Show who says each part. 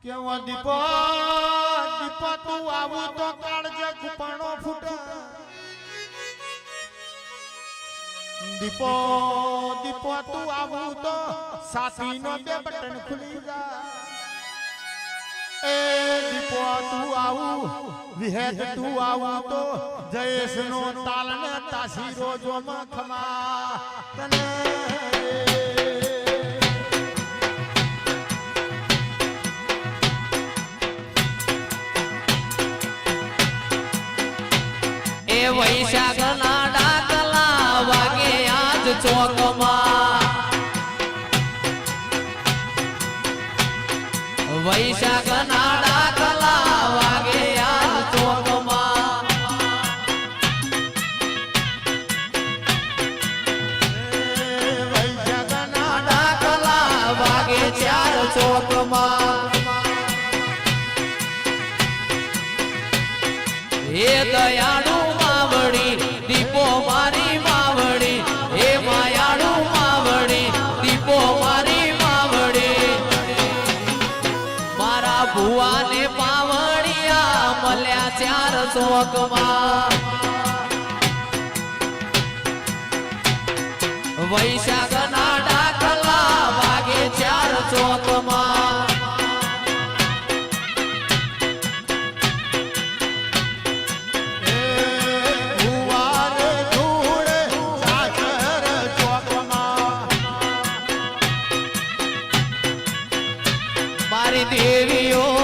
Speaker 1: કેવો દીપો દીપો તું આવું તો કાળજે કુપાણો ફૂટે દીપો દીપો તું આવું તો સાતીનો બે બટન ખુલી જાય એ દીપો તું આવું વિહેત તું આવું તો જયેશનો તાલને તાસી રોજોમાં ખમા તને
Speaker 2: વૈશાખ ના ડાકલા વાગે આજ ચોકમાં વૈશાખ ના ડાકલા વાગે આજ ચોકમાં
Speaker 1: વૈશાખ ના
Speaker 2: ડાકલા વાગે ચાર ચોકમાં એ દયાળુ દીપો મારી માવડી હે માયાળુ માવડી દીપો મારી માવડી મારા ભુવાને પાવડિયા મળ્યા ચાર ચોકમાં વૈશાખ ના ડાકલા વાગે ચાર ચોકમાં દેવીઓ